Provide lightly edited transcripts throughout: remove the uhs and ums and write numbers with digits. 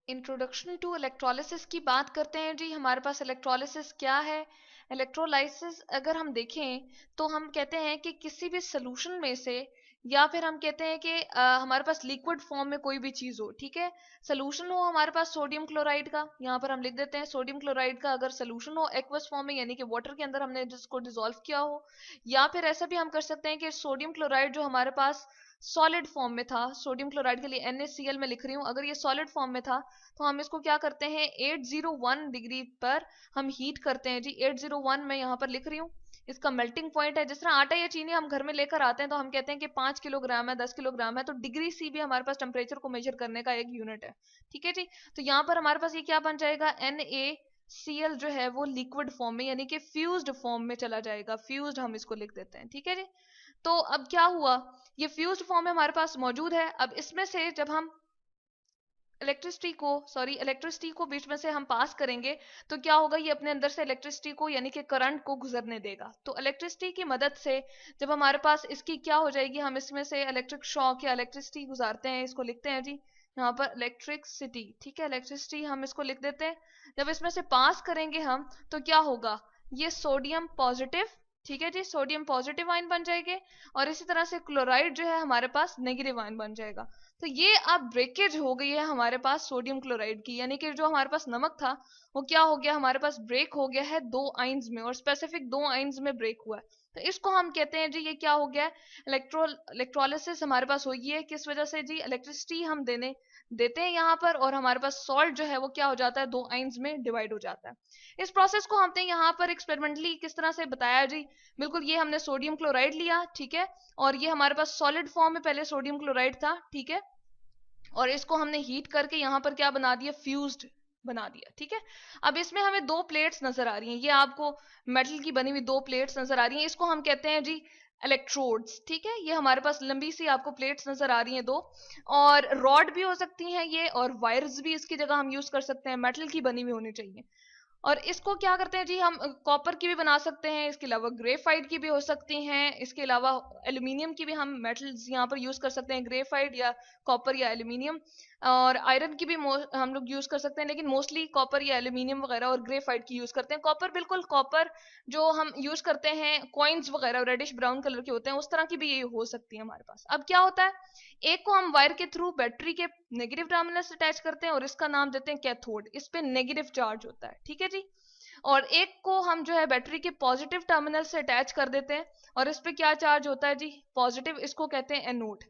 Introduction to electrolysis की बात करते हैं जी। हमारे पास इलेक्ट्रोलिसिस क्या है? इलेक्ट्रोलाइसिस अगर हम देखें तो हम कहते हैं कि किसी भी सोल्यूशन में से, या फिर हम कहते हैं कि हमारे पास लिक्विड फॉर्म में कोई भी चीज हो, ठीक है। सोल्यूशन हो हमारे पास सोडियम क्लोराइड का, यहाँ पर हम लिख देते हैं सोडियम क्लोराइड का। अगर सोल्यूशन हो एक्वस फॉर्म में, यानी कि वाटर के अंदर हमने जिसको डिसॉल्व किया हो, या फिर ऐसा भी हम कर सकते हैं कि सोडियम क्लोराइड जो हमारे पास सॉलिड फॉर्म में था, सोडियम क्लोराइड के लिए NaCl में लिख रही हूँ, अगर ये सॉलिड फॉर्म में था तो हम इसको क्या करते हैं 801 डिग्री पर हम हीट करते हैं जी। 801 मैं यहाँ पर लिख रही हूँ, इसका मेल्टिंग पॉइंट है। जिस तरह आटा या चीनी हम घर में लेकर आते हैं तो हम कहते हैं कि 5 किलोग्राम है, 10 किलोग्राम है, तो डिग्री सी भी हमारे पास टेम्परेचर को मेजर करने का एक यूनिट है, ठीक है जी। तो यहाँ पर हमारे पास ये क्या बन जाएगा, NaCl जो है वो लिक्विड फॉर्म में यानी कि फ्यूज्ड फॉर्म में चला जाएगा। फ्यूज्ड हम इसको लिख देते हैं, ठीक है जी। तो अब क्या हुआ, ये फ्यूज्ड फॉर्म में हमारे पास मौजूद है। अब इसमें से जब हम इलेक्ट्रिसिटी को बीच में से हम पास करेंगे तो क्या होगा, ये अपने अंदर से इलेक्ट्रिसिटी को यानी कि करंट को गुजरने देगा। तो इलेक्ट्रिसिटी की मदद से जब हमारे पास इसकी क्या हो जाएगी, हम इसमें से इलेक्ट्रिक शॉक या इलेक्ट्रिसिटी गुजारते हैं, इसको लिखते हैं जी यहाँ पर इलेक्ट्रिसिटी, ठीक है। इलेक्ट्रिसिटी हम इसको लिख देते हैं। जब इसमें से पास करेंगे हम तो क्या होगा, ये सोडियम पॉजिटिव, ठीक है जी, सोडियम पॉजिटिव आयन बन जाएंगे। और इसी तरह से क्लोराइड जो है हमारे पास नेगेटिव आयन बन जाएगा। तो ये अब ब्रेकेज हो गई है हमारे पास सोडियम क्लोराइड की, यानी कि जो हमारे पास नमक था वो क्या हो गया, हमारे पास ब्रेक हो गया है दो आइंस में, और स्पेसिफिक दो आइंस में ब्रेक हुआ है। तो इसको हम कहते हैं जी ये क्या हो गया है, इलेक्ट्रोलिसिस हमारे पास हो गई है। किस वजह से जी, इलेक्ट्रिसिटी हम देते हैं यहाँ पर, और हमारे पास सॉल्ट जो है वो क्या हो जाता है, दो आइंस में डिवाइड हो जाता है। इस प्रोसेस को हमने यहाँ पर एक्सपेरिमेंटली किस तरह से बताया जी, बिल्कुल ये हमने सोडियम क्लोराइड लिया, ठीक है, और ये हमारे पास सॉलिड फॉर्म में पहले सोडियम क्लोराइड था, ठीक है, और इसको हमने हीट करके यहाँ पर क्या बना दिया, फ्यूज्ड बना दिया, ठीक है। अब इसमें हमें दो प्लेट्स नजर आ रही हैं, ये आपको मेटल की बनी हुई दो प्लेट्स नजर आ रही हैं, इसको हम कहते हैं जी इलेक्ट्रोड्स, ठीक है। ये हमारे पास लंबी सी आपको प्लेट्स नजर आ रही हैं दो, और रॉड भी हो सकती हैं ये, और वायर्स भी इसकी जगह हम यूज कर सकते हैं, मेटल की बनी हुई होनी चाहिए। और इसको क्या करते हैं जी, हम कॉपर की भी बना सकते हैं, इसके अलावा ग्रेफाइट की भी हो सकती हैं, इसके अलावा एल्यूमिनियम की भी हम मेटल्स यहाँ पर यूज कर सकते हैं, ग्रेफाइट या कॉपर या एल्यूमिनियम। और आयरन की भी हम लोग यूज कर सकते हैं, लेकिन मोस्टली कॉपर या एल्यूमिनियम वगैरह और ग्रेफाइट की यूज करते हैं। कॉपर, बिल्कुल कॉपर जो हम यूज करते हैं कॉइन्स वगैरह रेडिश ब्राउन कलर के होते हैं, उस तरह की भी ये हो सकती है हमारे पास। अब क्या होता है, एक को हम वायर के थ्रू बैटरी के नेगेटिव टर्मिनल से अटैच करते हैं और इसका नाम देते हैं कैथोड, इस पे नेगेटिव चार्ज होता है, ठीक है जी। और एक को हम जो है बैटरी के पॉजिटिव टर्मिनल से अटैच कर देते हैं और इस पे क्या चार्ज होता है जी, पॉजिटिव, इसको कहते हैं एनोड।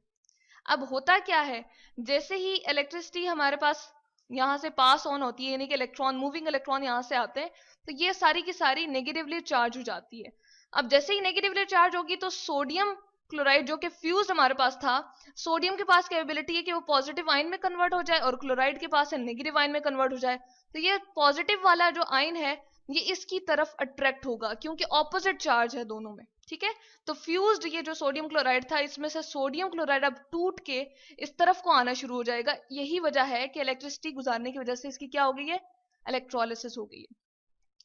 अब होता क्या है, जैसे ही इलेक्ट्रिसिटी हमारे पास यहाँ से पास ऑन होती है, यानी कि इलेक्ट्रॉन, मूविंग इलेक्ट्रॉन यहाँ से आते हैं, तो ये सारी की सारी नेगेटिवली चार्ज हो जाती है। अब जैसे ही नेगेटिवली चार्ज होगी तो सोडियम क्लोराइड जो कि फ्यूज हमारे पास था, सोडियम के पास कैपेबिलिटी है कि वो पॉजिटिव आयन में कन्वर्ट हो जाए, और क्लोराइड के पास है नेगेटिव आयन में कन्वर्ट हो जाए। तो ये पॉजिटिव वाला जो आयन है ये इसकी तरफ अट्रैक्ट होगा, क्योंकि ऑपोजिट चार्ज है दोनों में, ठीक है। तो फ्यूज्ड ये जो सोडियम क्लोराइड था, इसमें से सोडियम क्लोराइड अब टूट के इस तरफ को आना शुरू हो जाएगा। यही वजह है कि इलेक्ट्रिसिटी गुजारने की वजह से इसकी क्या हो गई है, इलेक्ट्रोलिसिस हो गई है।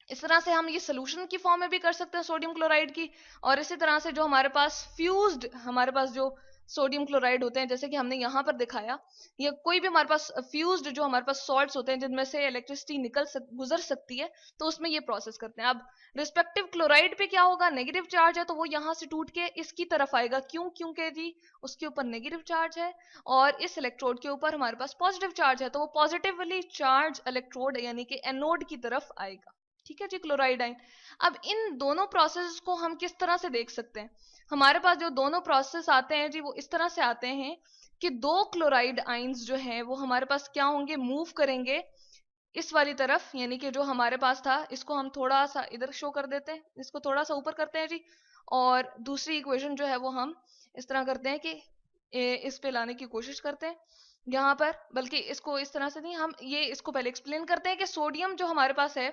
इस तरह से हम ये सोल्यूशन की फॉर्म में भी कर सकते हैं सोडियम क्लोराइड की, और इसी तरह से जो हमारे पास फ्यूज्ड हमारे पास जो सोडियम क्लोराइड होते हैं, जैसे कि हमने यहाँ पर दिखाया, या कोई भी हमारे पास फ्यूज्ड जो हमारे पास सॉल्ट्स होते हैं जिनमें से इलेक्ट्रिसिटी गुजर सकती है, तो उसमें ये प्रोसेस करते हैं। अब रिस्पेक्टिव क्लोराइड पे क्या होगा, नेगेटिव चार्ज है तो वो यहाँ से टूट के इसकी तरफ आएगा, क्यों, क्योंकि जी उसके ऊपर नेगेटिव चार्ज है और इस इलेक्ट्रोड के ऊपर हमारे पास पॉजिटिव चार्ज है, तो वो पॉजिटिवली चार्ज इलेक्ट्रोड यानी कि एनोड की तरफ आएगा, ठीक है जी, क्लोराइड आयन। अब इन दोनों प्रोसेस को हम किस तरह से देख सकते हैं, हमारे पास जो दोनों प्रोसेस आते हैं जी वो इस तरह से आते हैं कि दो क्लोराइड आइंस जो हैं वो हमारे पास क्या होंगे, मूव करेंगे इस वाली तरफ, यानी कि जो हमारे पास था इसको हम थोड़ा सा इधर शो कर देते हैं, इसको थोड़ा सा ऊपर करते हैं जी, और दूसरी इक्वेशन जो है वो हम इस तरह करते हैं कि इस पे लाने की कोशिश करते हैं यहाँ पर, बल्कि इसको इस तरह से नहीं, हम ये इसको पहले एक्सप्लेन करते हैं कि सोडियम जो हमारे पास है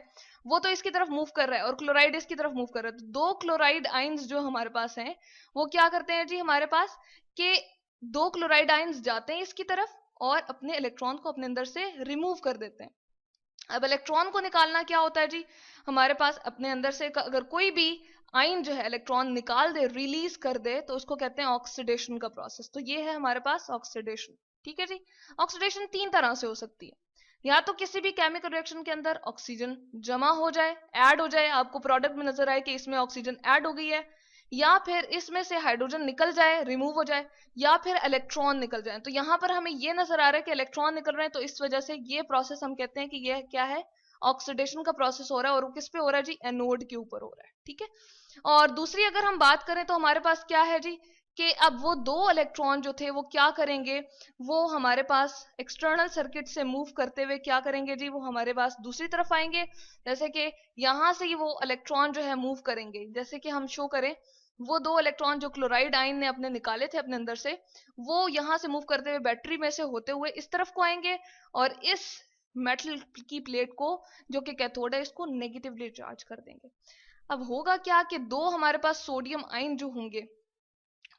वो तो इसकी तरफ मूव कर रहा है और क्लोराइड इसकी तरफ मूव कर रहा है। तो दो क्लोराइड आइंस जो हमारे पास हैं वो क्या करते हैं जी हमारे पास, कि दो क्लोराइड आइंस जाते हैं इसकी तरफ और अपने इलेक्ट्रॉन को अपने अंदर से रिमूव कर देते हैं। अब इलेक्ट्रॉन को निकालना क्या होता है जी, हमारे पास अपने अंदर से अगर कोई भी आयन जो है इलेक्ट्रॉन निकाल दे, रिलीज कर दे, तो उसको कहते हैं ऑक्सीडेशन का प्रोसेस। तो ये है हमारे पास ऑक्सीडेशन, ठीक है जी। ऑक्सीडेशन तीन तरह से हो सकती है, या तो किसी भी केमिकल रिएक्शन के अंदर ऑक्सीजन जमा हो जाए, ऐड हो जाए, आपको प्रोडक्ट में नजर आए कि इसमें ऑक्सीजन ऐड हो गई है, या फिर इसमें से हाइड्रोजन निकल जाए, रिमूव हो जाए, या फिर इलेक्ट्रॉन निकल जाए। तो यहाँ पर हमें ये नजर आ रहा है कि इलेक्ट्रॉन निकल रहे हैं, तो इस वजह से ये प्रोसेस हम कहते हैं कि ये क्या है, ऑक्सीडेशन का प्रोसेस हो रहा है, और वो किस पे हो रहा है जी, एनोड के ऊपर हो रहा है। ठीक है, और दूसरी अगर हम बात करें तो हमारे पास क्या है जी, कि अब वो दो इलेक्ट्रॉन जो थे वो क्या करेंगे, वो हमारे पास एक्सटर्नल सर्किट से मूव करते हुए क्या करेंगे जी, वो हमारे पास दूसरी तरफ आएंगे। जैसे कि यहां से ही वो इलेक्ट्रॉन जो है मूव करेंगे, जैसे कि हम शो करें, वो दो इलेक्ट्रॉन जो क्लोराइड आयन ने अपने निकाले थे अपने अंदर से, वो यहां से मूव करते हुए बैटरी में से होते हुए इस तरफ को आएंगे, और इस मेटल की प्लेट को जो कि कैथोड है इसको नेगेटिवली चार्ज कर देंगे। अब होगा क्या कि दो हमारे पास सोडियम आयन जो होंगे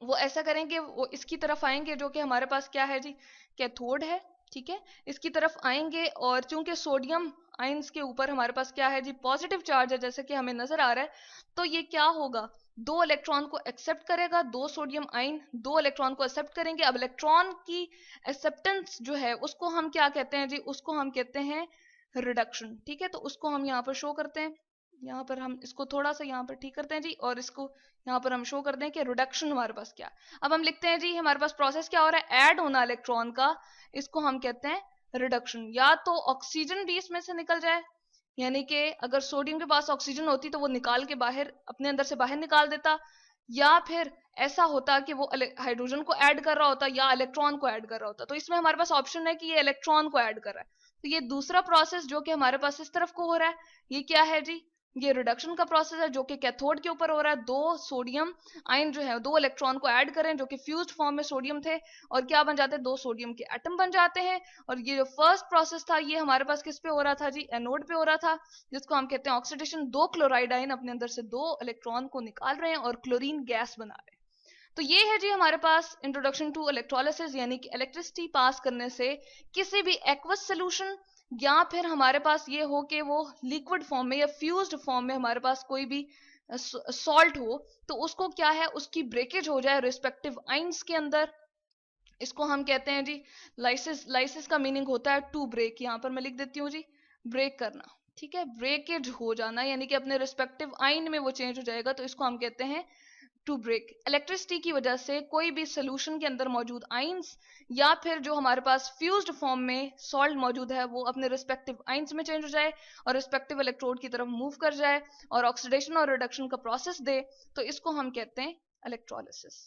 वो ऐसा करेंगे, वो इसकी तरफ आएंगे, जो कि हमारे पास क्या है जी, कैथोड है। ठीक है, इसकी तरफ आएंगे, और चूंकि सोडियम आयंस के ऊपर हमारे पास क्या है जी, पॉजिटिव चार्ज है, जैसे कि हमें नजर आ रहा है, तो ये क्या होगा, दो इलेक्ट्रॉन को एक्सेप्ट करेगा, दो सोडियम आयन दो इलेक्ट्रॉन को एक्सेप्ट करेंगे। अब इलेक्ट्रॉन की एक्सेप्टेंस जो है उसको हम क्या कहते हैं जी, उसको हम कहते हैं रिडक्शन। ठीक है, तो उसको हम यहाँ पर शो करते हैं, यहाँ पर हम इसको थोड़ा सा यहाँ पर ठीक करते हैं जी, और इसको यहाँ पर हम शो कर दें कि रिडक्शन हमारे पास क्या। अब हम लिखते हैं जी, हमारे पास प्रोसेस क्या हो रहा है, ऐड होना इलेक्ट्रॉन का, इसको हम कहते हैं रिडक्शन। या तो ऑक्सीजन भी इसमें से निकल जाए, यानी कि अगर सोडियम के पास ऑक्सीजन होती तो वो निकाल के बाहर अपने अंदर से बाहर निकाल देता, या फिर ऐसा होता कि वो हाइड्रोजन को ऐड कर रहा होता या इलेक्ट्रॉन को ऐड कर रहा होता। तो इसमें हमारे पास ऑप्शन है कि ये इलेक्ट्रॉन को ऐड कर रहा है। तो ये दूसरा प्रोसेस जो कि हमारे पास इस तरफ को हो रहा है, ये क्या है जी, ये रिडक्शन का प्रोसेस है, जो कि कैथोड के ऊपर हो रहा है। दो सोडियम आयन जो है दो इलेक्ट्रॉन को ऐड करें, जो कि फ्यूज्ड फॉर्म में सोडियम थे, और क्या बन जाते हैं, दो सोडियम के एटम बन जाते हैं। और ये जो फर्स्ट प्रोसेस था ये हमारे पास किस पे हो रहा था जी, एनोड पे हो रहा था, जिसको हम कहते हैं ऑक्सीडेशन। दो क्लोराइड आयन अपने अंदर से दो इलेक्ट्रॉन को निकाल रहे हैं और क्लोरीन गैस बना रहे हैं। तो ये है जी हमारे पास इंट्रोडक्शन टू इलेक्ट्रोलिसिस, यानी कि इलेक्ट्रिसिटी पास करने से किसी भी एक्वस सोल्यूशन, या फिर हमारे पास ये हो कि वो लिक्विड फॉर्म में या फ्यूज्ड फॉर्म में हमारे पास कोई भी सॉल्ट हो, तो उसको क्या है, उसकी ब्रेकेज हो जाए रिस्पेक्टिव आइंस के अंदर। इसको हम कहते हैं जी लाइसिस। लाइसिस का मीनिंग होता है टू ब्रेक, यहां पर मैं लिख देती हूँ जी, ब्रेक करना। ठीक है, ब्रेकेज हो जाना, यानी कि अपने रिस्पेक्टिव आइन में वो चेंज हो जाएगा, तो इसको हम कहते हैं टू ब्रेक। इलेक्ट्रिसिटी की वजह से कोई भी सोल्यूशन के अंदर मौजूद आइंस, या फिर जो हमारे पास फ्यूज्ड फॉर्म में सॉल्ट मौजूद है, वो अपने रिस्पेक्टिव आइंस में चेंज हो जाए और रिस्पेक्टिव इलेक्ट्रोड की तरफ मूव कर जाए और ऑक्सीडेशन और रिडक्शन का प्रोसेस दे, तो इसको हम कहते हैं इलेक्ट्रोलिसिस।